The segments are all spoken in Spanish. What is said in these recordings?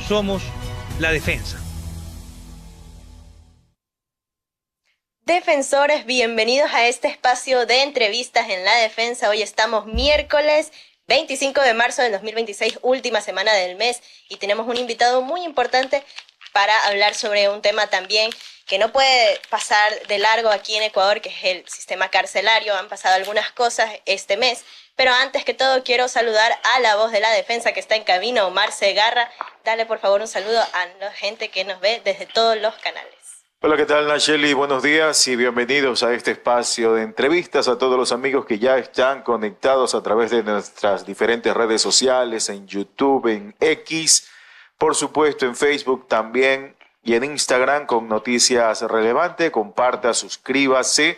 somos La Defensa. Defensores, bienvenidos a este espacio de entrevistas en La Defensa. Hoy estamos miércoles 25 de marzo del 2026, última semana del mes, y tenemos un invitado muy importante para hablar sobre un tema también que no puede pasar de largo aquí en Ecuador, que es el sistema carcelario. Han pasado algunas cosas este mes, pero antes que todo quiero saludar a la voz de la defensa que está en cabina, Omar Segarra. Dale por favor un saludo a la gente que nos ve desde todos los canales. Hola, ¿qué tal, Nacheli? Buenos días y bienvenidos a este espacio de entrevistas a todos los amigos que ya están conectados a través de nuestras diferentes redes sociales, en YouTube, en X, por supuesto en Facebook también y en Instagram con noticias relevantes. Comparta, suscríbase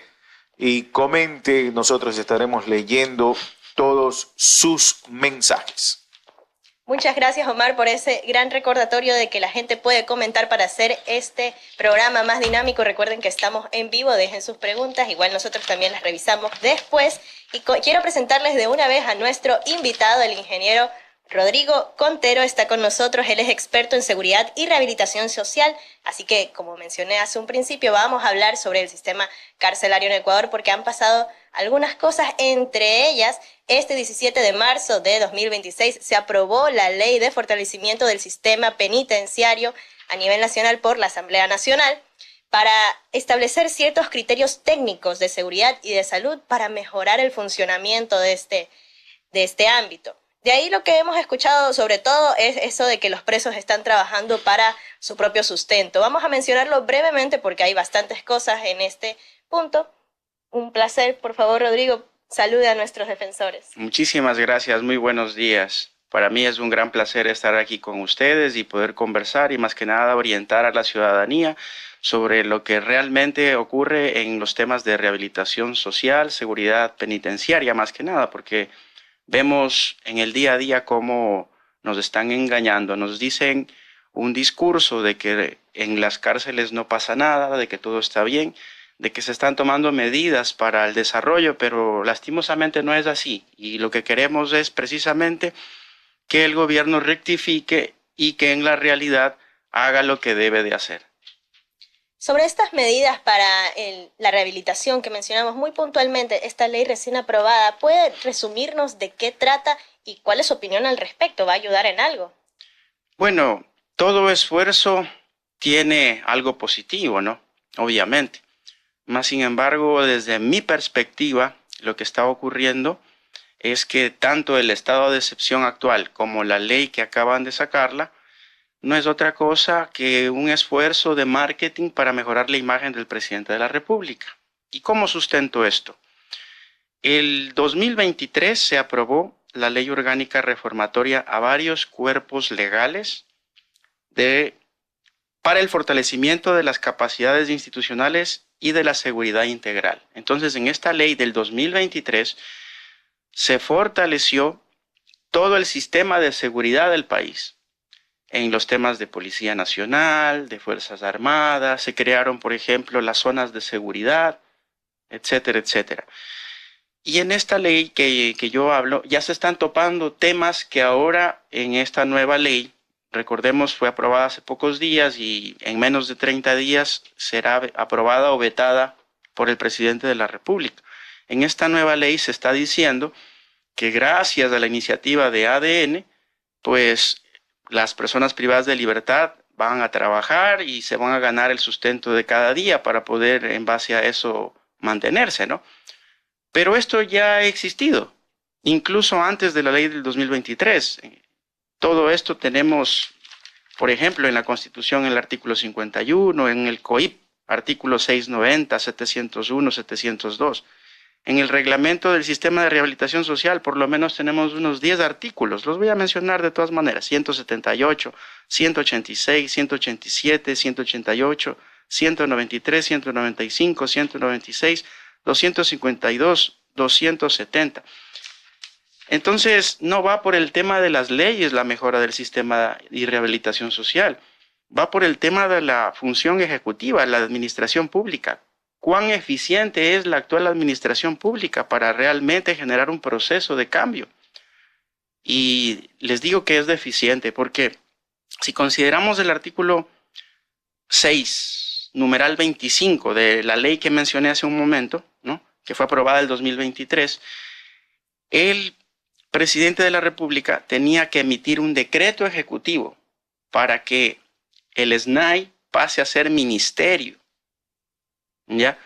y comente. Nosotros estaremos leyendo todos sus mensajes. Muchas gracias, Omar, por ese gran recordatorio de que la gente puede comentar para hacer este programa más dinámico. Recuerden que estamos en vivo, dejen sus preguntas, igual nosotros también las revisamos después. Y quiero presentarles de una vez a nuestro invitado, el ingeniero Rodrigo Contero. Está con nosotros, él es experto en seguridad y rehabilitación social, así que, como mencioné hace un principio, vamos a hablar sobre el sistema carcelario en Ecuador porque han pasado algunas cosas, entre ellas, este 17 de marzo de 2026 se aprobó la Ley de Fortalecimiento del Sistema Penitenciario a nivel nacional por la Asamblea Nacional para establecer ciertos criterios técnicos de seguridad y de salud para mejorar el funcionamiento de este ámbito. De ahí lo que hemos escuchado sobre todo es eso de que los presos están trabajando para su propio sustento. Vamos a mencionarlo brevemente porque hay bastantes cosas en este punto. Un placer, por favor, Rodrigo, salude a nuestros defensores. Muchísimas gracias, muy buenos días. Para mí es un gran placer estar aquí con ustedes y poder conversar y más que nada orientar a la ciudadanía sobre lo que realmente ocurre en los temas de rehabilitación social, seguridad penitenciaria, más que nada, porque vemos en el día a día cómo nos están engañando. Nos dicen un discurso de que en las cárceles no pasa nada, de que todo está bien, de que se están tomando medidas para el desarrollo, pero lastimosamente no es así. Y lo que queremos es precisamente que el gobierno rectifique y que en la realidad haga lo que debe de hacer. Sobre estas medidas para la rehabilitación que mencionamos muy puntualmente, esta ley recién aprobada, ¿puede resumirnos de qué trata y cuál es su opinión al respecto? ¿Va a ayudar en algo? Bueno, todo esfuerzo tiene algo positivo, ¿no? Obviamente. Más sin embargo, desde mi perspectiva, lo que está ocurriendo es que tanto el estado de excepción actual como la ley que acaban de sacarla no es otra cosa que un esfuerzo de marketing para mejorar la imagen del presidente de la República. ¿Y cómo sustento esto? El 2023 se aprobó la ley orgánica reformatoria a varios cuerpos legales para el fortalecimiento de las capacidades institucionales y de la seguridad integral. Entonces, en esta ley del 2023 se fortaleció todo el sistema de seguridad del país. En los temas de Policía Nacional, de Fuerzas Armadas, se crearon, por ejemplo, las zonas de seguridad, etcétera, etcétera. Y en esta ley que yo hablo, ya se están topando temas que ahora en esta nueva ley, recordemos, fue aprobada hace pocos días y en menos de 30 días será aprobada o vetada por el presidente de la República. En esta nueva ley se está diciendo que gracias a la iniciativa de ADN, pues las personas privadas de libertad van a trabajar y se van a ganar el sustento de cada día para poder en base a eso mantenerse, ¿no? Pero esto ya ha existido, incluso antes de la ley del 2023. Todo esto tenemos, por ejemplo, en la Constitución, en el artículo 51, en el COIP, artículos 690, 701, 702. En el reglamento del sistema de rehabilitación social, por lo menos tenemos unos 10 artículos. Los voy a mencionar de todas maneras. 178, 186, 187, 188, 193, 195, 196, 252, 270. Entonces, no va por el tema de las leyes la mejora del sistema de rehabilitación social. Va por el tema de la función ejecutiva, la administración pública. ¿Cuán eficiente es la actual administración pública para realmente generar un proceso de cambio? Y les digo que es deficiente porque Si consideramos el artículo 6, numeral 25 de la ley que mencioné hace un momento, ¿no?, que fue aprobada en el 2023, el presidente de la República tenía que emitir un decreto ejecutivo para que el SNAI pase a ser ministerio. ¿Ya?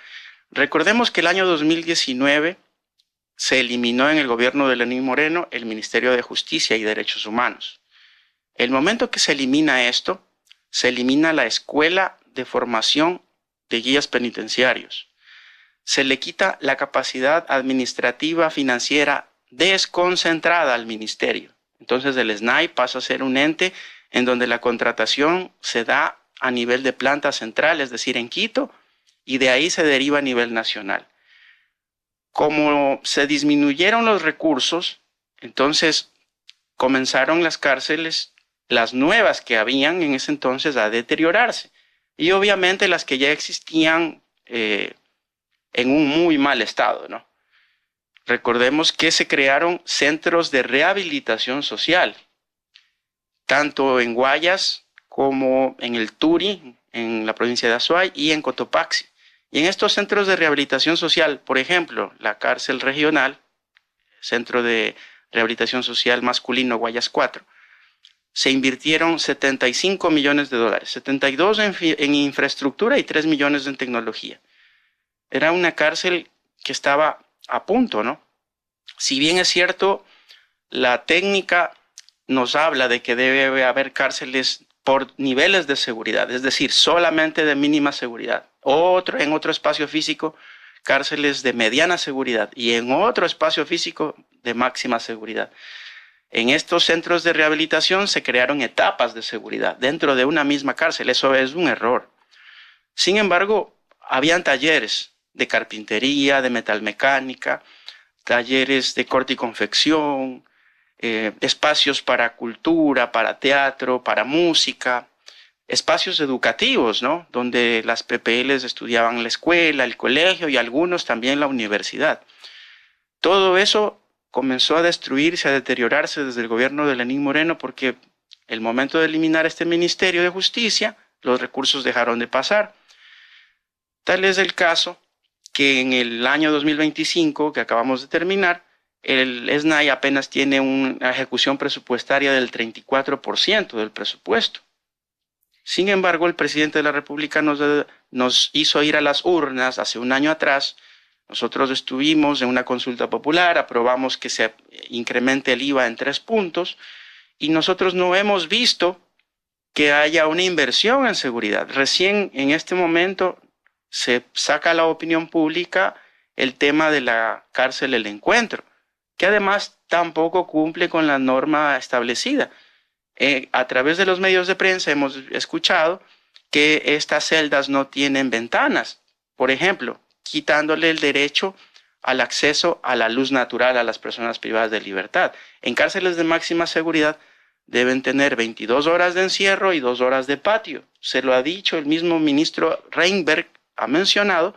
Recordemos que el año 2019 se eliminó en el gobierno de Lenín Moreno el Ministerio de Justicia y Derechos Humanos. El momento que se elimina esto, se elimina la Escuela de Formación de Guías Penitenciarios. Se le quita la capacidad administrativa financiera desconcentrada al ministerio. Entonces el SNAI pasa a ser un ente en donde la contratación se da a nivel de planta central, es decir, en Quito, y de ahí se deriva a nivel nacional. Como se disminuyeron los recursos, entonces comenzaron las cárceles, las nuevas que habían en ese entonces, a deteriorarse. Y obviamente las que ya existían en un muy mal estado, ¿no? Recordemos que se crearon centros de rehabilitación social, tanto en Guayas como en el Turi, en la provincia de Azuay, y en Cotopaxi. Y en estos centros de rehabilitación social, por ejemplo, la cárcel regional, Centro de Rehabilitación Social Masculino Guayas 4, se invirtieron 75 millones de dólares, 72 en infraestructura y 3 millones en tecnología. Era una cárcel que estaba a punto, ¿no? Si bien es cierto, la técnica nos habla de que debe haber cárceles por niveles de seguridad, es decir, solamente de mínima seguridad. En otro espacio físico, cárceles de mediana seguridad, y en otro espacio físico de máxima seguridad. En estos centros de rehabilitación se crearon etapas de seguridad dentro de una misma cárcel. Eso es un error. Sin embargo, habían talleres de carpintería, de metalmecánica, talleres de corte y confección, espacios para cultura, para teatro, para música, espacios educativos, ¿no?, donde las PPLs estudiaban la escuela, el colegio y algunos también la universidad. Todo eso comenzó a destruirse, a deteriorarse desde el gobierno de Lenín Moreno, porque el momento de eliminar este Ministerio de Justicia, los recursos dejaron de pasar. Tal es el caso que en el año 2025, que acabamos de terminar, el SNAI apenas tiene una ejecución presupuestaria del 34% del presupuesto. Sin embargo, el presidente de la República nos hizo ir a las urnas hace un año atrás. Nosotros estuvimos en una consulta popular, aprobamos que se incremente el IVA en 3 puntos, y nosotros no hemos visto que haya una inversión en seguridad. Recién en este momento se saca a la opinión pública el tema de la cárcel El Encuentro, que además tampoco cumple con la norma establecida. A través de los medios de prensa hemos escuchado que estas celdas no tienen ventanas, por ejemplo, quitándole el derecho al acceso a la luz natural a las personas privadas de libertad. En cárceles de máxima seguridad deben tener 22 horas de encierro y 2 horas de patio. Se lo ha dicho el mismo ministro Reinberg, ha mencionado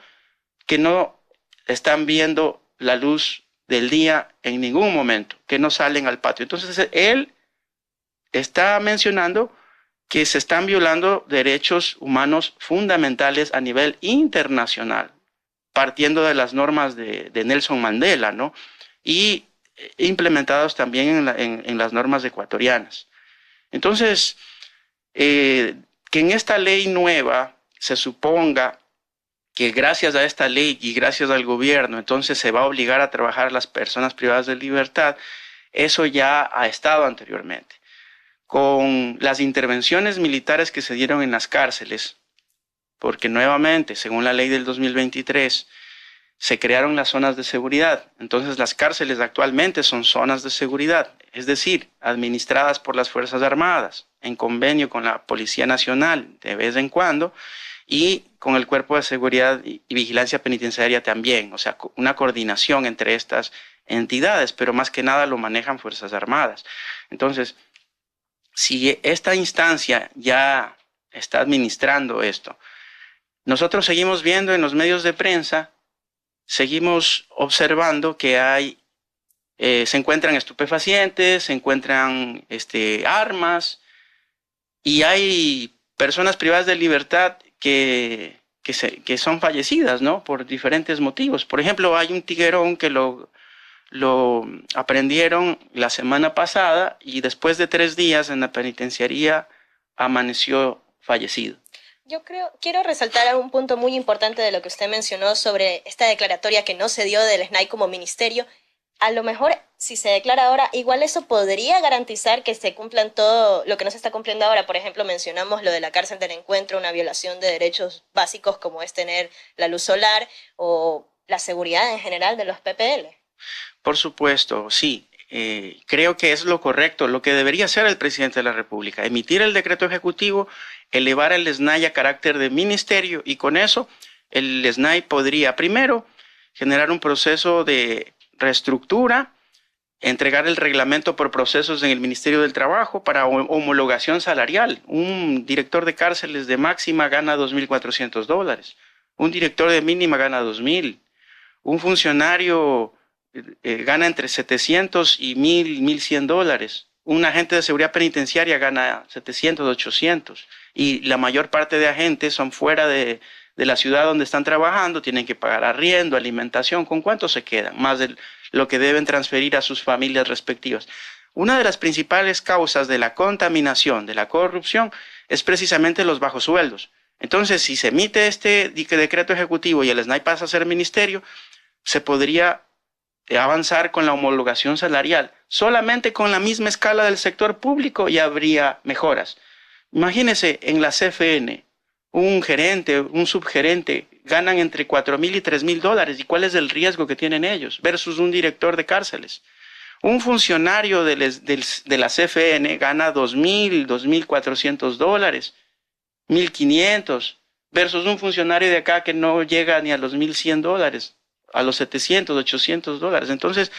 que no están viendo la luz del día en ningún momento, que no salen al patio. Entonces él está mencionando que se están violando derechos humanos fundamentales a nivel internacional, partiendo de las normas de Nelson Mandela, ¿no?, y implementados también en las normas ecuatorianas. Entonces, que en esta ley nueva se suponga que gracias a esta ley y gracias al gobierno, entonces se va a obligar a trabajar a las personas privadas de libertad, eso ya ha estado anteriormente. Con las intervenciones militares que se dieron en las cárceles, porque nuevamente, según la ley del 2023, se crearon las zonas de seguridad. Entonces las cárceles actualmente son zonas de seguridad, es decir, administradas por las Fuerzas Armadas, en convenio con la Policía Nacional de vez en cuando, y con el Cuerpo de Seguridad y Vigilancia Penitenciaria también, o sea, una coordinación entre estas entidades, pero más que nada lo manejan Fuerzas Armadas. Entonces, si esta instancia ya está administrando esto, nosotros seguimos viendo en los medios de prensa, seguimos observando que se encuentran estupefacientes, se encuentran armas, y hay personas privadas de libertad que son fallecidas, ¿no? Por diferentes motivos. Por ejemplo, hay un tiguerón que lo aprendieron la semana pasada y después de 3 días en la penitenciaría amaneció fallecido. Quiero resaltar un punto muy importante de lo que usted mencionó sobre esta declaratoria que no se dio del SNAI como ministerio. A lo mejor, si se declara ahora, igual eso podría garantizar que se cumplan todo lo que no se está cumpliendo ahora. Por ejemplo, mencionamos lo de la cárcel del encuentro, una violación de derechos básicos como es tener la luz solar o la seguridad en general de los PPL. Por supuesto, sí. Creo que es lo correcto, lo que debería hacer el presidente de la República, emitir el decreto ejecutivo, elevar el SNAI a carácter de ministerio y con eso el SNAI podría primero generar un proceso de reestructura, entregar el reglamento por procesos en el Ministerio del Trabajo para homologación salarial. Un director de cárceles de máxima gana $2.400, un director de mínima gana $2.000, un funcionario gana entre 700 y $1.100. Un agente de seguridad penitenciaria gana 700, 800. Y la mayor parte de agentes son fuera de la ciudad donde están trabajando, tienen que pagar arriendo, alimentación. ¿Con cuánto se quedan? Más de lo que deben transferir a sus familias respectivas. Una de las principales causas de la contaminación, de la corrupción, es precisamente los bajos sueldos. Entonces, si se emite este decreto ejecutivo y el SNAI pasa a ser ministerio, se podría avanzar con la homologación salarial. Solamente con la misma escala del sector público ya habría mejoras. Imagínense, en la CFN, un gerente, un subgerente, ganan entre $4.000 y $3.000. ¿Y cuál es el riesgo que tienen ellos? Versus un director de cárceles. Un funcionario de la CFN gana $2.000, $2.400, $1.500, versus un funcionario de acá que no llega ni a los $1.100, a los $700, $800. Entonces,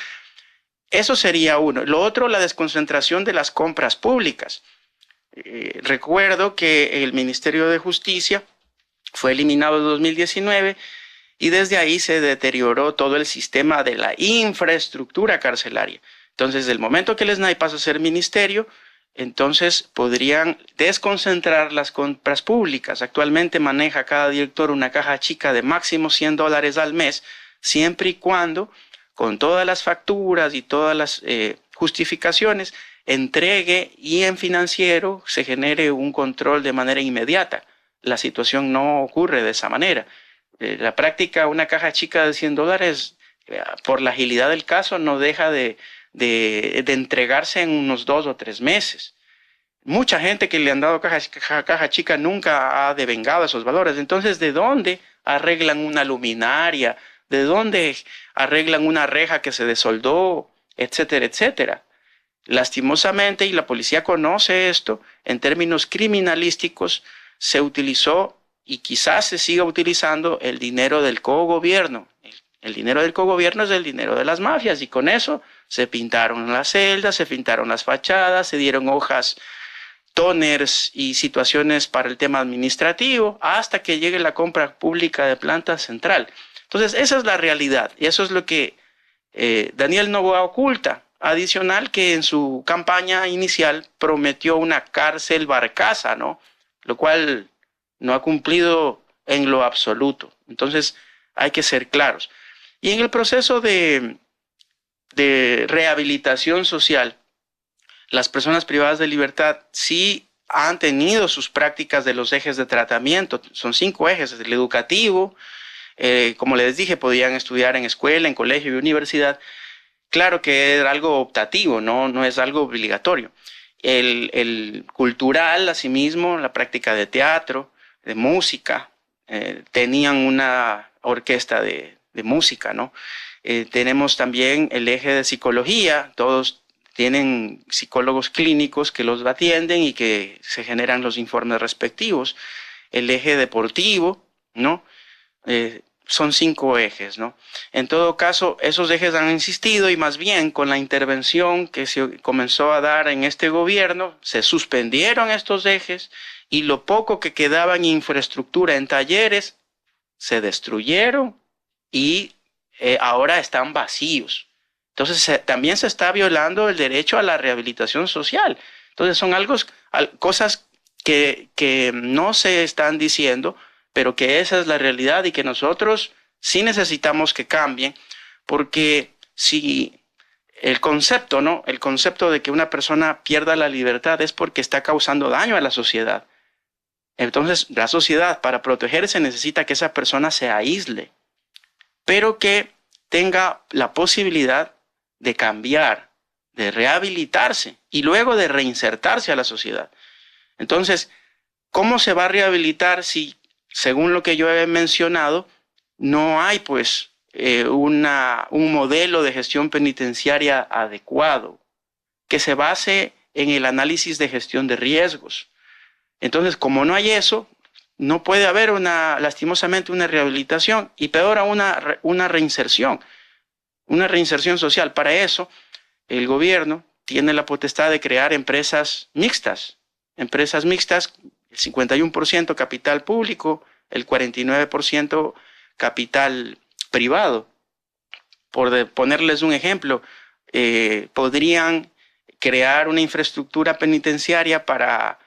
eso sería uno. Lo otro, la desconcentración de las compras públicas. Recuerdo que el Ministerio de Justicia fue eliminado en 2019 y desde ahí se deterioró todo el sistema de la infraestructura carcelaria. Entonces, del momento que el SNAI pasa a ser ministerio, entonces podrían desconcentrar las compras públicas. Actualmente maneja cada director una caja chica de máximo $100 al mes, siempre y cuando, con todas las facturas y todas las justificaciones, entregue y en financiero se genere un control de manera inmediata. La situación no ocurre de esa manera. La práctica, una caja chica de $100, por la agilidad del caso, no deja de entregarse en unos 2 o 3 meses. Mucha gente que le han dado caja chica nunca ha devengado esos valores. Entonces, ¿de dónde arreglan una luminaria? ¿De dónde arreglan una reja que se desoldó? Etcétera, etcétera. Lastimosamente, y la policía conoce esto, en términos criminalísticos, se utilizó y quizás se siga utilizando el dinero del cogobierno. El dinero del cogobierno es el dinero de las mafias y con eso se pintaron las celdas, se pintaron las fachadas, se dieron hojas, toners y situaciones para el tema administrativo hasta que llegue la compra pública de planta central. Entonces, esa es la realidad y eso es lo que Daniel Noboa oculta. Adicional que en su campaña inicial prometió una cárcel Barcaza, ¿no? Lo cual no ha cumplido en lo absoluto. Entonces hay que ser claros. Y en el proceso de rehabilitación social, las personas privadas de libertad sí han tenido sus prácticas de los ejes de tratamiento. Son 5 ejes: el educativo, como les dije, podían estudiar en escuela, en colegio y universidad. Claro que era algo optativo, no es algo obligatorio. El cultural, asimismo, la práctica de teatro, de música, tenían una orquesta de música, ¿no? Tenemos también el eje de psicología, todos tienen psicólogos clínicos que los atienden y que se generan los informes respectivos. El eje deportivo, ¿no? Son 5 ejes, ¿no? En todo caso, esos ejes han insistido y más bien con la intervención que se comenzó a dar en este gobierno, se suspendieron estos ejes y lo poco que quedaba en infraestructura, en talleres, se destruyeron y ahora están vacíos. Entonces, también se está violando el derecho a la rehabilitación social. Entonces, son cosas que no se están diciendo, pero que esa es la realidad y que nosotros sí necesitamos que cambien, porque si el concepto, ¿no? El concepto de que una persona pierda la libertad es porque está causando daño a la sociedad. Entonces, la sociedad, para protegerse, necesita que esa persona se aísle, pero que tenga la posibilidad de cambiar, de rehabilitarse y luego de reinsertarse a la sociedad. Entonces, ¿cómo se va a rehabilitar si, según lo que yo he mencionado, no hay pues un modelo de gestión penitenciaria adecuado que se base en el análisis de gestión de riesgos? Entonces, como no hay eso, no puede haber lastimosamente una rehabilitación y peor aún una reinserción social. Para eso, el gobierno tiene la potestad de crear empresas mixtas, el 51% capital público, el 49% capital privado. Por ponerles un ejemplo, podrían crear una infraestructura penitenciaria para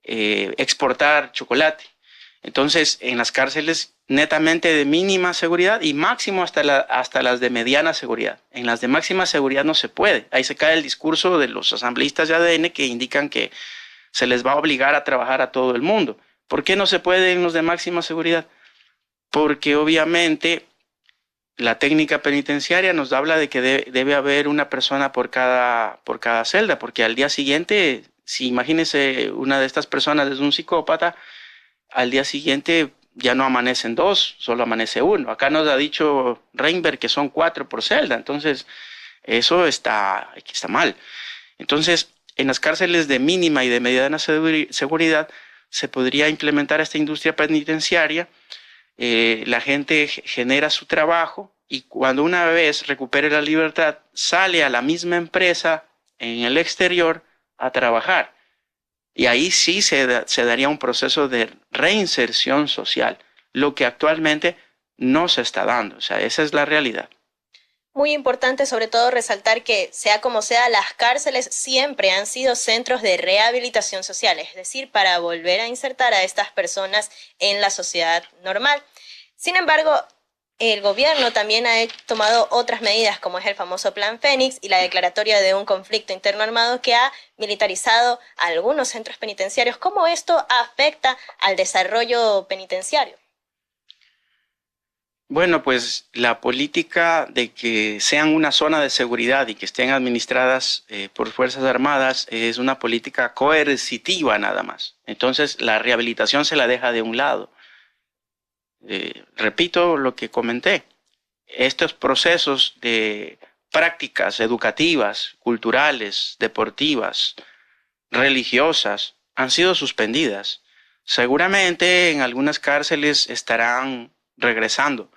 exportar chocolate. Entonces, en las cárceles netamente de mínima seguridad y máximo hasta las de mediana seguridad. En las de máxima seguridad no se puede. Ahí se cae el discurso de los asambleístas de ADN que indican que se les va a obligar a trabajar a todo el mundo. ¿Por qué no se puede en los de máxima seguridad? Porque obviamente la técnica penitenciaria nos habla de que debe haber una persona por cada celda, porque al día siguiente, si imagínese una de estas personas es un psicópata, al día siguiente ya no amanecen 2, solo amanece 1. Acá nos ha dicho Reinberg que son 4 por celda, entonces eso está mal. Entonces, en las cárceles de mínima y de mediana seguridad se podría implementar esta industria penitenciaria. La gente genera su trabajo y cuando una vez recupere la libertad sale a la misma empresa en el exterior a trabajar. Y ahí sí se daría un proceso de reinserción social, lo que actualmente no se está dando. O sea, esa es la realidad. Muy importante sobre todo resaltar que, sea como sea, las cárceles siempre han sido centros de rehabilitación social, es decir, para volver a insertar a estas personas en la sociedad normal. Sin embargo, el gobierno también ha tomado otras medidas, como es el famoso Plan Fénix y la declaratoria de un conflicto interno armado que ha militarizado algunos centros penitenciarios. ¿Cómo esto afecta al desarrollo penitenciario? Bueno, pues la política de que sean una zona de seguridad y que estén administradas por Fuerzas Armadas es una política coercitiva nada más. Entonces la rehabilitación se la deja de un lado. Repito lo que comenté, estos procesos de prácticas educativas, culturales, deportivas, religiosas, han sido suspendidas. Seguramente en algunas cárceles estarán regresando,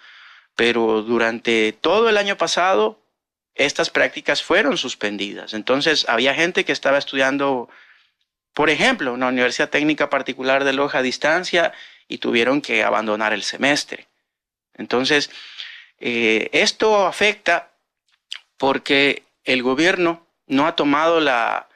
pero durante todo el año pasado estas prácticas fueron suspendidas. Entonces había gente que estaba estudiando, por ejemplo, una universidad técnica particular de Loja a distancia y tuvieron que abandonar el semestre. Entonces, esto afecta porque el gobierno no ha tomado las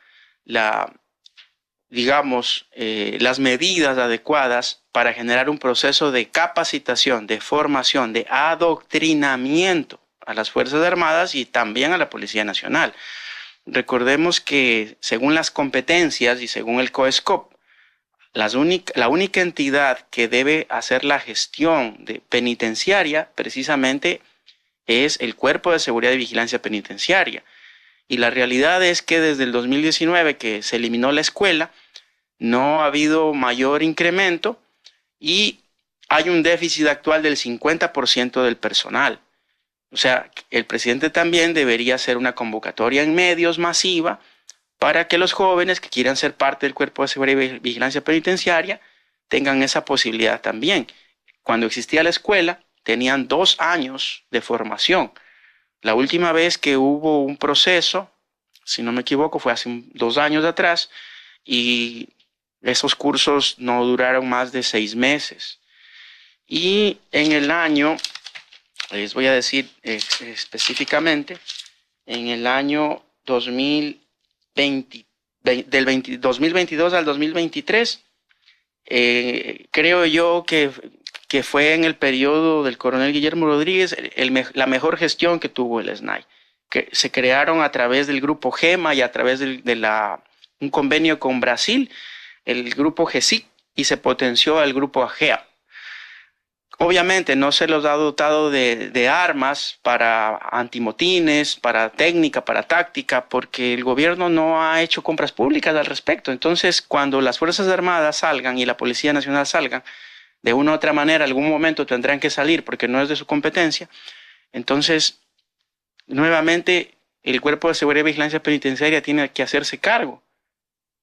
medidas adecuadas para generar un proceso de capacitación, de formación, de adoctrinamiento a las Fuerzas Armadas y también a la Policía Nacional. Recordemos que según las competencias y según el COESCOP, la única entidad que debe hacer la gestión penitenciaria precisamente es el Cuerpo de Seguridad y Vigilancia Penitenciaria. Y la realidad es que desde el 2019 que se eliminó la escuela, no ha habido mayor incremento y hay un déficit actual del 50% del personal. O sea, el presidente también debería hacer una convocatoria en medios masiva para que los jóvenes que quieran ser parte del Cuerpo de Seguridad y Vigilancia Penitenciaria tengan esa posibilidad también. Cuando existía la escuela, tenían 2 años de formación. La última vez que hubo un proceso, si no me equivoco, fue hace 2 años atrás, y esos cursos no duraron más de 6 meses. Y en el año, les voy a decir específicamente, en el año 2022 al 2023, creo yo que fue en el periodo del coronel Guillermo Rodríguez la mejor gestión que tuvo el SNAI, que se crearon a través del grupo GEMA y a través un convenio con Brasil, el grupo GESIC, y se potenció el grupo AGEA. Obviamente no se los ha dotado de armas para antimotines, para técnica, para táctica, porque el gobierno no ha hecho compras públicas al respecto. Entonces, cuando las Fuerzas Armadas salgan y la Policía Nacional salgan, de una u otra manera, algún momento tendrán que salir porque no es de su competencia. Entonces, nuevamente, el Cuerpo de Seguridad y Vigilancia Penitenciaria tiene que hacerse cargo.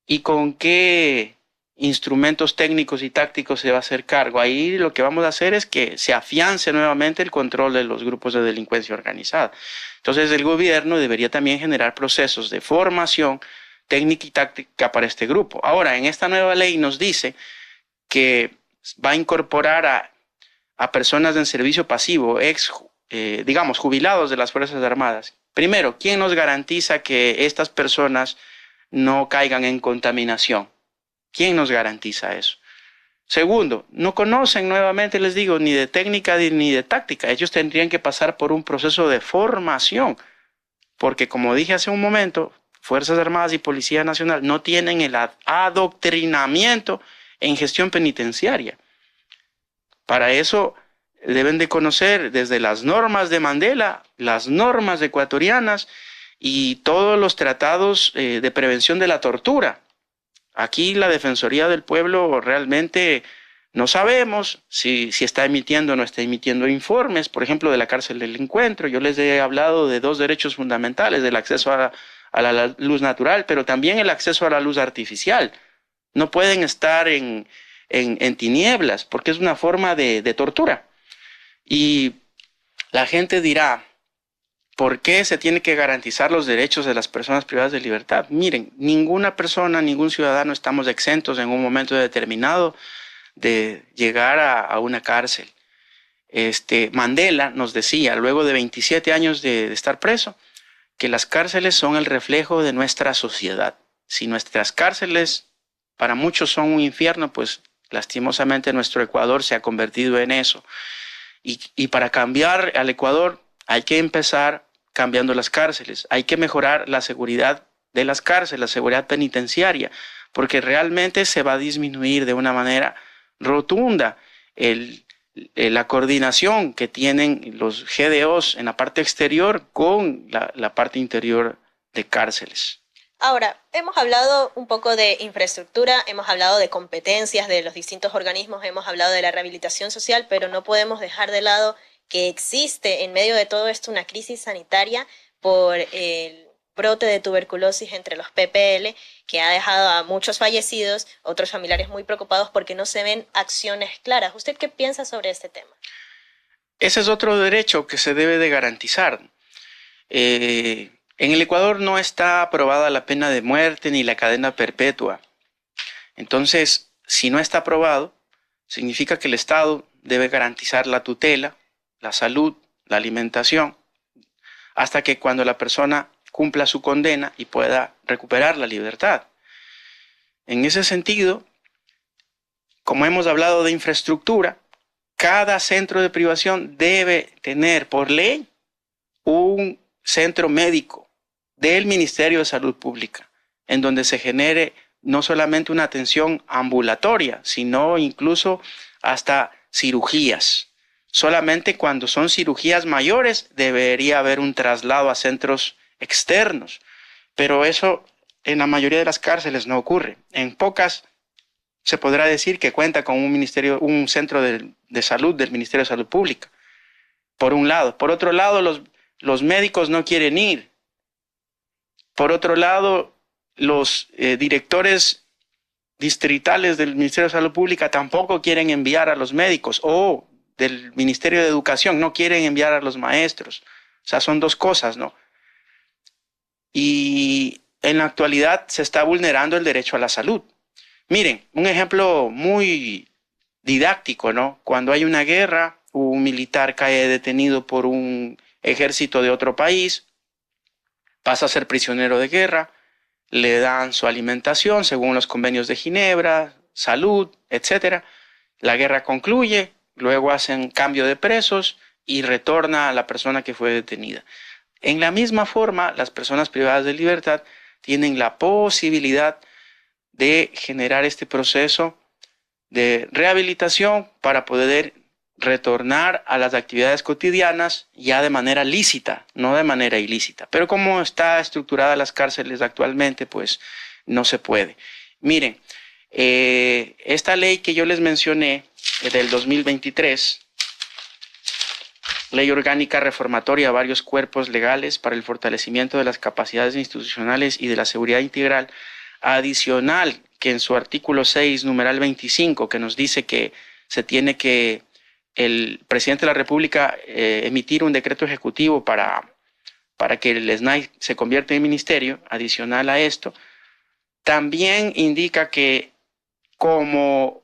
¿Y con qué instrumentos técnicos y tácticos se va a hacer cargo? Ahí lo que vamos a hacer es que se afiance nuevamente el control de los grupos de delincuencia organizada. Entonces el gobierno debería también generar procesos de formación técnica y táctica para este grupo. Ahora, en esta nueva ley nos dice que va a incorporar a personas en servicio pasivo, digamos, jubilados de las Fuerzas Armadas. Primero, ¿quién nos garantiza que estas personas no caigan en contaminación? ¿Quién nos garantiza eso? Segundo, no conocen, nuevamente les digo, ni de técnica ni de táctica. Ellos tendrían que pasar por un proceso de formación, porque como dije hace un momento, Fuerzas Armadas y Policía Nacional no tienen el adoctrinamiento en gestión penitenciaria. Para eso deben de conocer desde las normas de Mandela, las normas ecuatorianas y todos los tratados de prevención de la tortura. Aquí la Defensoría del Pueblo realmente no sabemos si está emitiendo o no está emitiendo informes, por ejemplo, de la cárcel del encuentro. Yo les he hablado de dos derechos fundamentales, del acceso a la luz natural, pero también el acceso a la luz artificial. No pueden estar en tinieblas, porque es una forma de tortura. Y la gente dirá, ¿por qué se tiene que garantizar los derechos de las personas privadas de libertad? Miren, ninguna persona, ningún ciudadano estamos exentos en un momento determinado de llegar a una cárcel. Mandela nos decía, luego de 27 años de estar preso, que las cárceles son el reflejo de nuestra sociedad. Si nuestras cárceles para muchos son un infierno, pues lastimosamente nuestro Ecuador se ha convertido en eso. Y para cambiar al Ecuador hay que empezar cambiando las cárceles, hay que mejorar la seguridad de las cárceles, la seguridad penitenciaria, porque realmente se va a disminuir de una manera rotunda la coordinación que tienen los GDOs en la parte exterior con la parte interior de cárceles. Ahora, hemos hablado un poco de infraestructura, hemos hablado de competencias de los distintos organismos, hemos hablado de la rehabilitación social, pero no podemos dejar de lado que existe en medio de todo esto una crisis sanitaria por el brote de tuberculosis entre los PPL, que ha dejado a muchos fallecidos, otros familiares muy preocupados porque no se ven acciones claras. ¿Usted qué piensa sobre este tema? Ese es otro derecho que se debe de garantizar. En el Ecuador no está aprobada la pena de muerte ni la cadena perpetua. Entonces, si no está aprobado, significa que el Estado debe garantizar la tutela, la salud, la alimentación, hasta que cuando la persona cumpla su condena y pueda recuperar la libertad. En ese sentido, como hemos hablado de infraestructura, cada centro de privación debe tener por ley un centro médico del Ministerio de Salud Pública, en donde se genere no solamente una atención ambulatoria, sino incluso hasta cirugías. Solamente cuando son cirugías mayores debería haber un traslado a centros externos, pero eso en la mayoría de las cárceles no ocurre. En pocas se podrá decir que cuenta con un centro de salud del Ministerio de Salud Pública, por un lado. Por otro lado, los médicos no quieren ir. Por otro lado, los directores distritales del Ministerio de Salud Pública tampoco quieren enviar a los médicos, o del Ministerio de Educación no quieren enviar a los maestros. O sea, son dos cosas, ¿no? Y en la actualidad se está vulnerando el derecho a la salud. Miren, un ejemplo muy didáctico, ¿no? Cuando hay una guerra, un militar cae detenido por un ejército de otro país, pasa a ser prisionero de guerra, le dan su alimentación según los convenios de Ginebra, salud, etcétera. La guerra concluye, luego hacen cambio de presos y retorna a la persona que fue detenida. En la misma forma, las personas privadas de libertad tienen la posibilidad de generar este proceso de rehabilitación para poder retornar a las actividades cotidianas ya de manera lícita, no de manera ilícita. Pero como está estructurada las cárceles actualmente, pues no se puede. Miren, esta ley que yo les mencioné del 2023, Ley Orgánica Reformatoria a varios cuerpos legales para el fortalecimiento de las capacidades institucionales y de la seguridad integral, adicional que en su artículo 6, numeral 25, que nos dice que se tiene que el presidente de la República emitir un decreto ejecutivo para que el SNAI se convierta en ministerio, adicional a esto, también indica que como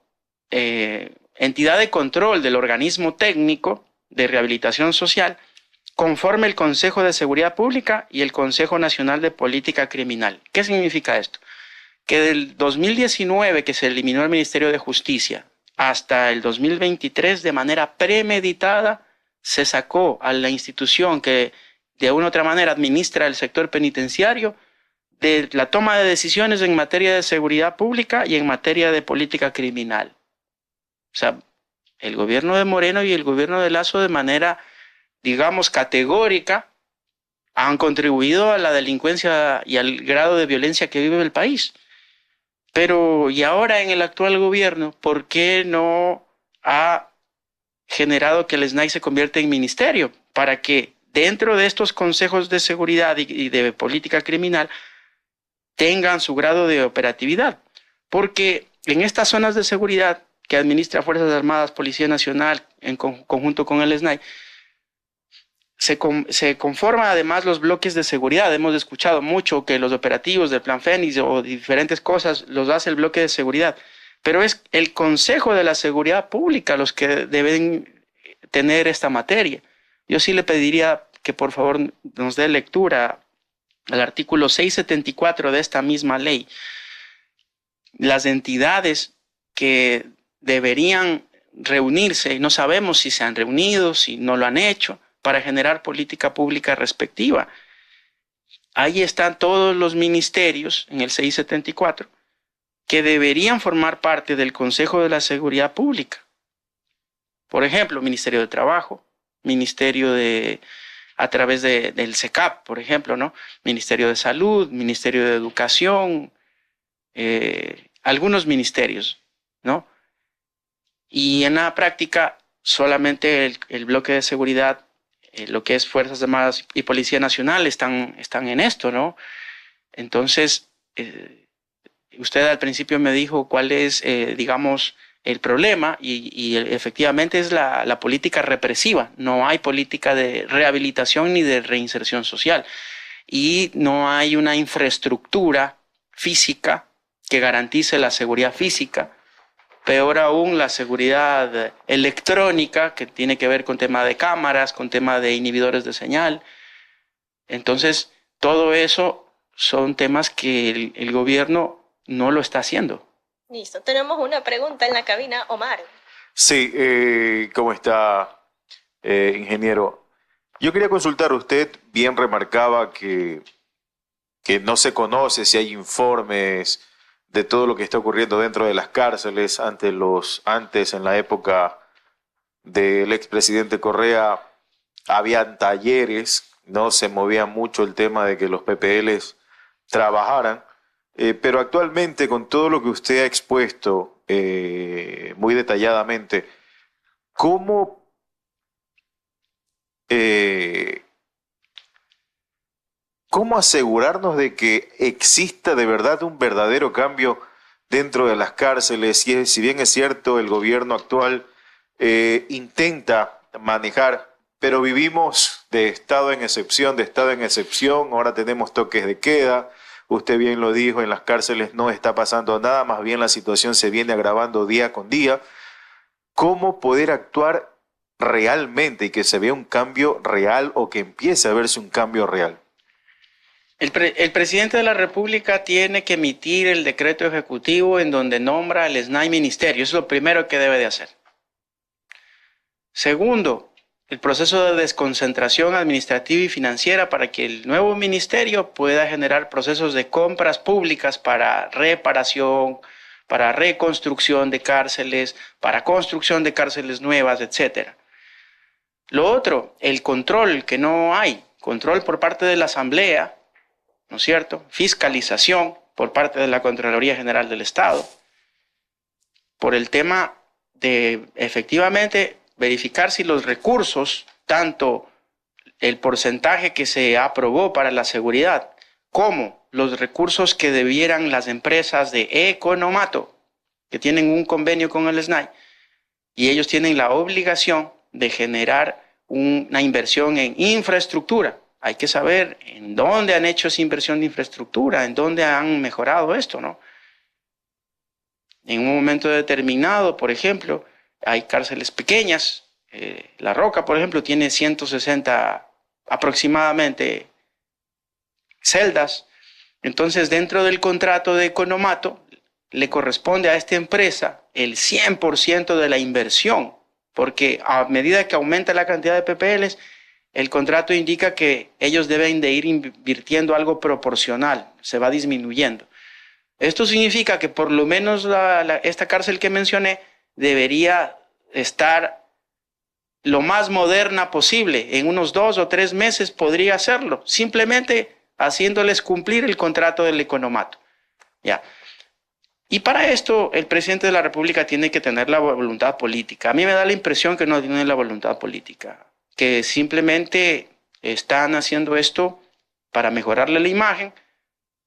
entidad de control del organismo técnico de rehabilitación social, conforme el Consejo de Seguridad Pública y el Consejo Nacional de Política Criminal. ¿Qué significa esto? Que del 2019, que se eliminó el Ministerio de Justicia, hasta el 2023, de manera premeditada, se sacó a la institución que de una u otra manera administra el sector penitenciario de la toma de decisiones en materia de seguridad pública y en materia de política criminal. O sea, el gobierno de Moreno y el gobierno de Lazo de manera, digamos, categórica han contribuido a la delincuencia y al grado de violencia que vive el país. Pero, y ahora en el actual gobierno, ¿por qué no ha generado que el SNAI se convierta en ministerio? Para que dentro de estos consejos de seguridad y de política criminal tengan su grado de operatividad. Porque en estas zonas de seguridad que administra Fuerzas Armadas, Policía Nacional, en conjunto con el SNAI, se conforman además los bloques de seguridad. Hemos escuchado mucho que los operativos del Plan Fénix o diferentes cosas los hace el bloque de seguridad, pero es el Consejo de la Seguridad Pública los que deben tener esta materia. Yo sí le pediría que por favor nos dé lectura al artículo 674 de esta misma ley. Las entidades que deberían reunirse, y no sabemos si se han reunido, si no lo han hecho, para generar política pública respectiva. Ahí están todos los ministerios en el 674 que deberían formar parte del Consejo de la Seguridad Pública. Por ejemplo, Ministerio de Trabajo, Ministerio a través del SECAP, por ejemplo, ¿no? Ministerio de Salud, Ministerio de Educación, algunos ministerios, ¿no? Y en la práctica, solamente el bloque de seguridad, lo que es Fuerzas Armadas y Policía Nacional están en esto, ¿no? Entonces, usted al principio me dijo cuál es, digamos, el problema y efectivamente es la política represiva. No hay política de rehabilitación ni de reinserción social y no hay una infraestructura física que garantice la seguridad física. Peor aún, la seguridad electrónica, que tiene que ver con tema de cámaras, con tema de inhibidores de señal. Entonces, todo eso son temas que el gobierno no lo está haciendo. Listo, tenemos una pregunta en la cabina, Omar. Sí, ¿cómo está, ingeniero? Yo quería consultar, usted bien remarcaba que no se conoce si hay informes de todo lo que está ocurriendo dentro de las cárceles. Antes, en la época del expresidente Correa, habían talleres, no se movía mucho el tema de que los PPLs trabajaran, pero actualmente con todo lo que usted ha expuesto muy detalladamente, ¿cómo asegurarnos de que exista de verdad un verdadero cambio dentro de las cárceles? Si bien es cierto, el gobierno actual intenta manejar, pero vivimos de estado en excepción, ahora tenemos toques de queda, usted bien lo dijo, en las cárceles no está pasando nada, más bien la situación se viene agravando día con día. ¿Cómo poder actuar realmente y que se vea un cambio real o que empiece a verse un cambio real? El presidente de la República tiene que emitir el decreto ejecutivo en donde nombra al SNAI ministerio. Eso es lo primero que debe de hacer. Segundo, el proceso de desconcentración administrativa y financiera para que el nuevo ministerio pueda generar procesos de compras públicas para reparación, para reconstrucción de cárceles, para construcción de cárceles nuevas, etc. Lo otro, el control, que no hay, control por parte de la Asamblea, ¿no es cierto? Fiscalización por parte de la Contraloría General del Estado, por el tema de efectivamente verificar si los recursos, tanto el porcentaje que se aprobó para la seguridad, como los recursos que debieran las empresas de Economato, que tienen un convenio con el SNAI, y ellos tienen la obligación de generar una inversión en infraestructura. Hay que saber en dónde han hecho esa inversión de infraestructura, en dónde han mejorado esto, ¿no? En un momento determinado, por ejemplo, hay cárceles pequeñas. La Roca, por ejemplo, tiene 160 aproximadamente celdas. Entonces, dentro del contrato de Economato, le corresponde a esta empresa el 100% de la inversión, porque a medida que aumenta la cantidad de PPLs, el contrato indica que ellos deben de ir invirtiendo algo proporcional, se va disminuyendo. Esto significa que por lo menos esta cárcel que mencioné debería estar lo más moderna posible. En unos 2 o 3 meses podría hacerlo, simplemente haciéndoles cumplir el contrato del Economato. Ya. Y para esto el presidente de la República tiene que tener la voluntad política. A mí me da la impresión que no tiene la voluntad política, que simplemente están haciendo esto para mejorarle la imagen,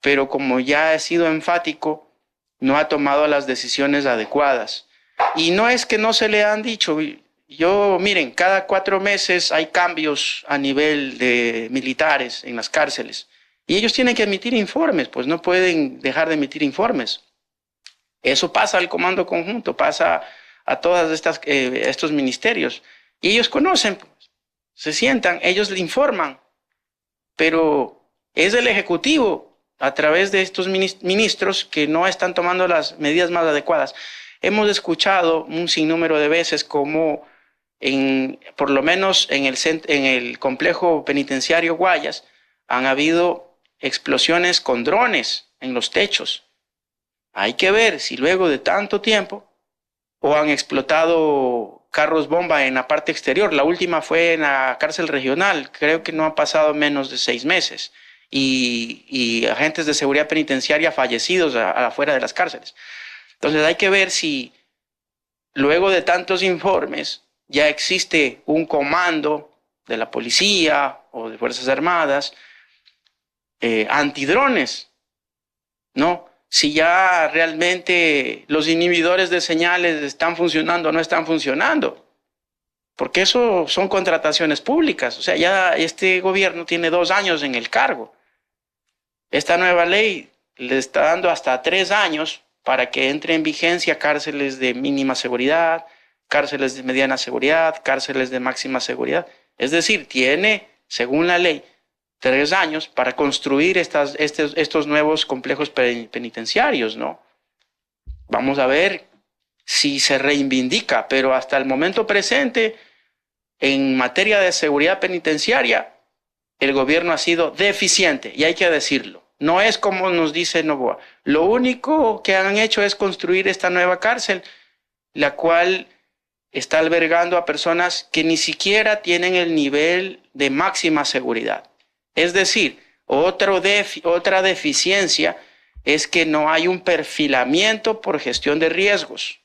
pero como ya he sido enfático, no ha tomado las decisiones adecuadas. Y no es que no se le han dicho. Miren, cada 4 meses hay cambios a nivel de militares en las cárceles y ellos tienen que emitir informes, pues no pueden dejar de emitir informes. Eso pasa al Comando Conjunto, pasa a todas estos ministerios y ellos conocen, pues, se sientan, ellos le informan, pero es el Ejecutivo a través de estos ministros que no están tomando las medidas más adecuadas. Hemos escuchado un sinnúmero de veces cómo por lo menos en el complejo penitenciario Guayas han habido explosiones con drones en los techos. Hay que ver si luego de tanto tiempo o han explotado carros bomba en la parte exterior. La última fue en la cárcel regional, creo que no han pasado menos de 6 meses, y agentes de seguridad penitenciaria fallecidos afuera de las cárceles. Entonces hay que ver si luego de tantos informes ya existe un comando de la policía o de Fuerzas Armadas antidrones, ¿no? Si ya realmente los inhibidores de señales están funcionando o no están funcionando, porque eso son contrataciones públicas. O sea, ya este gobierno tiene 2 años en el cargo. Esta nueva ley le está dando hasta 3 años para que entre en vigencia cárceles de mínima seguridad, cárceles de mediana seguridad, cárceles de máxima seguridad. Es decir, tiene, según la ley, 3 años para construir estos nuevos complejos penitenciarios, ¿no? Vamos a ver si se reivindica, pero hasta el momento presente, en materia de seguridad penitenciaria, el gobierno ha sido deficiente, y hay que decirlo. No es como nos dice Novoa. Lo único que han hecho es construir esta nueva cárcel, la cual está albergando a personas que ni siquiera tienen el nivel de máxima seguridad. Es decir, otra deficiencia es que no hay un perfilamiento por gestión de riesgos,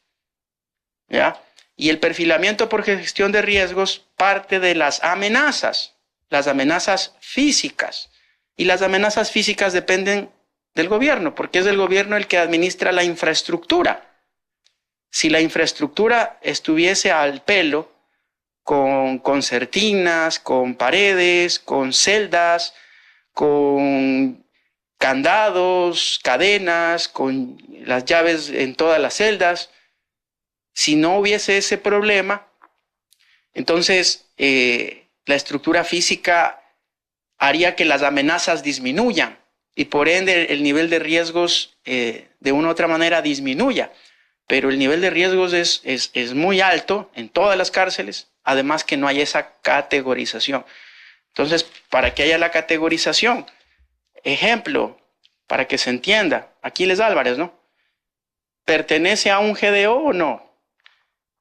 ¿ya? Y el perfilamiento por gestión de riesgos parte de las amenazas físicas. Y las amenazas físicas dependen del gobierno, porque es el gobierno el que administra la infraestructura. Si la infraestructura estuviese al pelo, con concertinas, con paredes, con celdas, con candados, cadenas, con las llaves en todas las celdas, si no hubiese ese problema, entonces la estructura física haría que las amenazas disminuyan y por ende el nivel de riesgos de una u otra manera disminuya. Pero el nivel de riesgos es muy alto en todas las cárceles, además que no hay esa categorización. Entonces, para que haya la categorización, ejemplo, para que se entienda, Aquiles Álvarez, ¿no? ¿Pertenece a un GDO o no?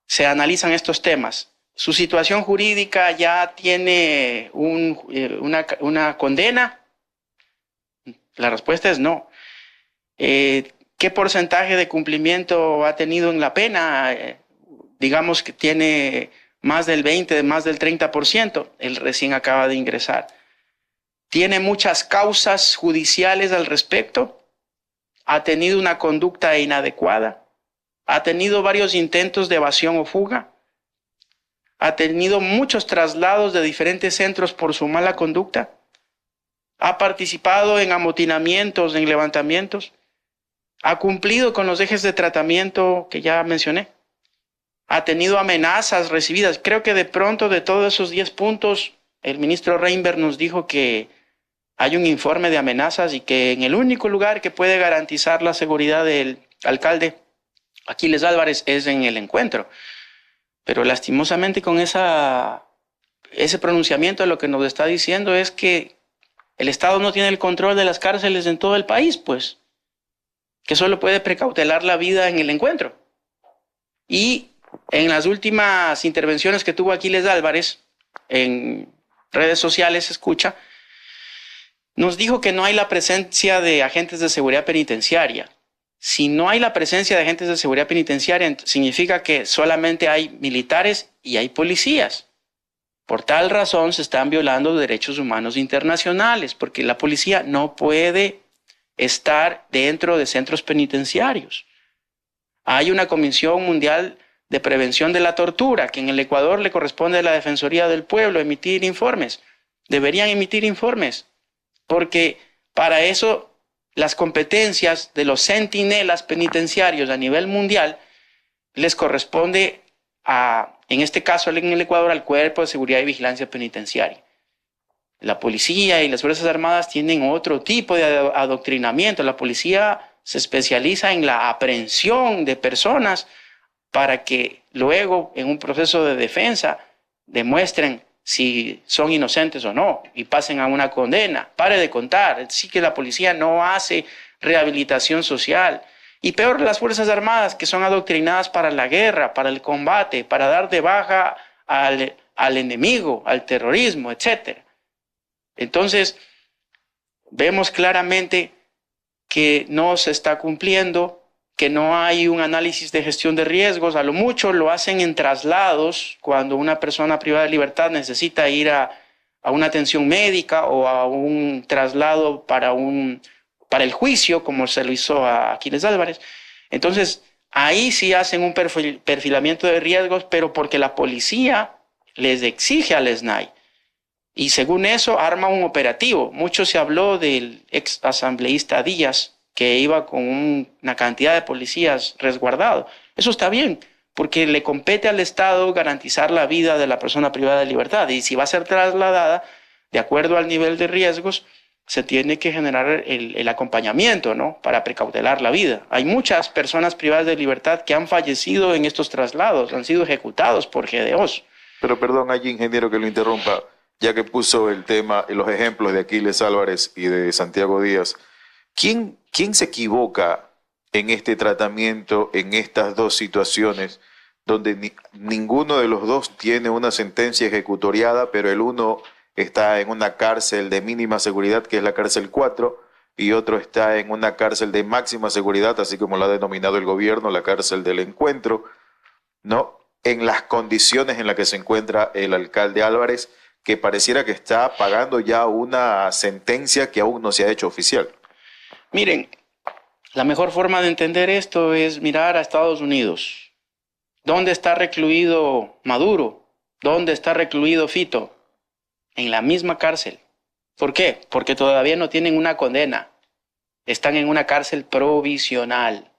Se analizan estos temas. ¿Su situación jurídica ya tiene una condena? La respuesta es no. ¿Qué porcentaje de cumplimiento ha tenido en la pena? Digamos que tiene más del 20, más del 30%. Él recién acaba de ingresar. ¿Tiene muchas causas judiciales al respecto? ¿Ha tenido una conducta inadecuada? ¿Ha tenido varios intentos de evasión o fuga? ¿Ha tenido muchos traslados de diferentes centros por su mala conducta? ¿Ha participado en amotinamientos, en levantamientos? ¿Ha cumplido con los ejes de tratamiento que ya mencioné? ¿Ha tenido amenazas recibidas? Creo que de pronto de todos esos 10 puntos, el ministro Reinberg nos dijo que hay un informe de amenazas y que en el único lugar que puede garantizar la seguridad del alcalde Aquiles Álvarez es en el encuentro. Pero lastimosamente con ese pronunciamiento lo que nos está diciendo es que el Estado no tiene el control de las cárceles en todo el país, pues, que solo puede precautelar la vida en el encuentro. Y en las últimas intervenciones que tuvo Aquiles Álvarez en redes sociales, escucha, nos dijo que no hay la presencia de agentes de seguridad penitenciaria. Si no hay la presencia de agentes de seguridad penitenciaria, significa que solamente hay militares y hay policías. Por tal razón se están violando derechos humanos internacionales, porque la policía no puede estar dentro de centros penitenciarios. Hay una Comisión Mundial de Prevención de la Tortura, que en el Ecuador le corresponde a la Defensoría del Pueblo emitir informes. Deberían emitir informes, porque para eso las competencias de los centinelas penitenciarios a nivel mundial les corresponde en este caso en el Ecuador, al Cuerpo de Seguridad y Vigilancia Penitenciaria. La policía y las Fuerzas Armadas tienen otro tipo de adoctrinamiento. La policía se especializa en la aprehensión de personas para que luego, en un proceso de defensa, demuestren si son inocentes o no y pasen a una condena. Pare de contar. Sí que la policía no hace rehabilitación social. Y peor las Fuerzas Armadas, que son adoctrinadas para la guerra, para el combate, para dar de baja al enemigo, al terrorismo, etc. Entonces, vemos claramente que no se está cumpliendo, que no hay un análisis de gestión de riesgos. A lo mucho lo hacen en traslados cuando una persona privada de libertad necesita ir a una atención médica o a un traslado para el juicio, como se lo hizo a Aquiles Álvarez. Entonces, ahí sí hacen un perfilamiento de riesgos, pero porque la policía les exige al SNAI. Y según eso, arma un operativo. Mucho se habló del ex asambleísta Díaz, que iba con una cantidad de policías resguardados. Eso está bien, porque le compete al Estado garantizar la vida de la persona privada de libertad. Y si va a ser trasladada, de acuerdo al nivel de riesgos, se tiene que generar el acompañamiento, ¿no?, para precautelar la vida. Hay muchas personas privadas de libertad que han fallecido en estos traslados, han sido ejecutados por GDOs. Pero perdón, allí, ingeniero, que lo interrumpa, ya que puso el tema, los ejemplos de Aquiles Álvarez y de Santiago Díaz. ¿Quién se equivoca en este tratamiento, en estas dos situaciones, donde ninguno de los dos tiene una sentencia ejecutoriada, pero el uno está en una cárcel de mínima seguridad, que es la cárcel 4, y otro está en una cárcel de máxima seguridad, así como la ha denominado el gobierno, la cárcel del encuentro, ¿no?, en las condiciones en las que se encuentra el alcalde Álvarez, que pareciera que está pagando ya una sentencia que aún no se ha hecho oficial? Miren, la mejor forma de entender esto es mirar a Estados Unidos. ¿Dónde está recluido Maduro? ¿Dónde está recluido Fito? En la misma cárcel. ¿Por qué? Porque todavía no tienen una condena. Están en una cárcel provisional.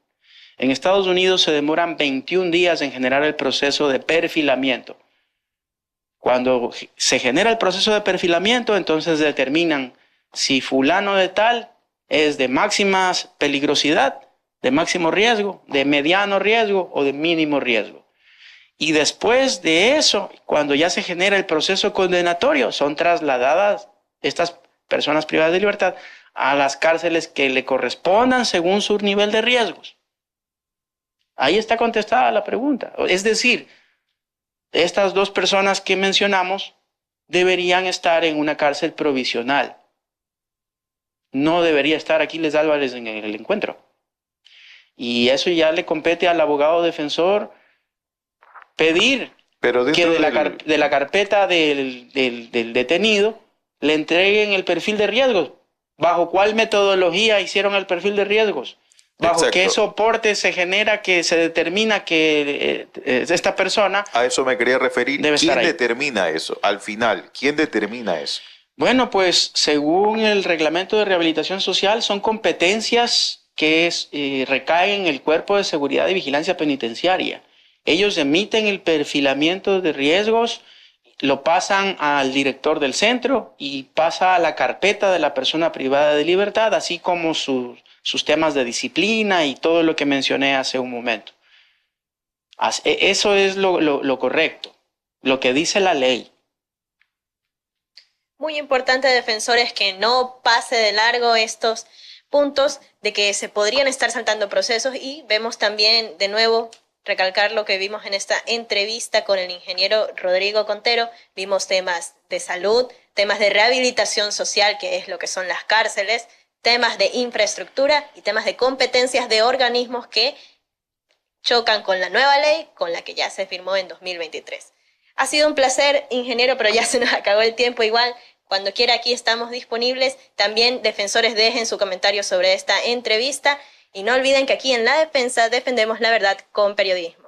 En Estados Unidos se demoran 21 días en generar el proceso de perfilamiento. Cuando se genera el proceso de perfilamiento, entonces determinan si fulano de tal es de máxima peligrosidad, de máximo riesgo, de mediano riesgo o de mínimo riesgo. Y después de eso, cuando ya se genera el proceso condenatorio, son trasladadas estas personas privadas de libertad a las cárceles que le correspondan según su nivel de riesgos. Ahí está contestada la pregunta. Es decir, estas dos personas que mencionamos deberían estar en una cárcel provisional. No debería estar Aquiles Álvarez en el encuentro. Y eso ya le compete al abogado defensor pedir que de la carpeta del detenido le entreguen el perfil de riesgos. ¿Bajo cuál metodología hicieron el perfil de riesgos? ¿Bajo Exacto. qué soporte se genera que se determina que esta persona... A eso me quería referir. Debe ¿Quién estar ahí. determina eso? Al final, ¿quién determina eso? Bueno, pues según el reglamento de rehabilitación social son competencias que recaen en el Cuerpo de Seguridad y Vigilancia Penitenciaria. Ellos emiten el perfilamiento de riesgos, lo pasan al director del centro y pasa a la carpeta de la persona privada de libertad, así como sus temas de disciplina y todo lo que mencioné hace un momento. Eso es lo correcto, lo que dice la ley. Muy importante, defensores, que no pase de largo estos puntos de que se podrían estar saltando procesos, y vemos también de nuevo recalcar lo que vimos en esta entrevista con el ingeniero Rodrigo Contero. Vimos temas de salud, temas de rehabilitación social, que es lo que son las cárceles, temas de infraestructura y temas de competencias de organismos que chocan con la nueva ley, con la que ya se firmó en 2023. Ha sido un placer, ingeniero, pero ya se nos acabó el tiempo. Igual, cuando quiera, aquí estamos disponibles. También, defensores, dejen su comentario sobre esta entrevista. Y no olviden que aquí en La Defensa defendemos la verdad con periodismo.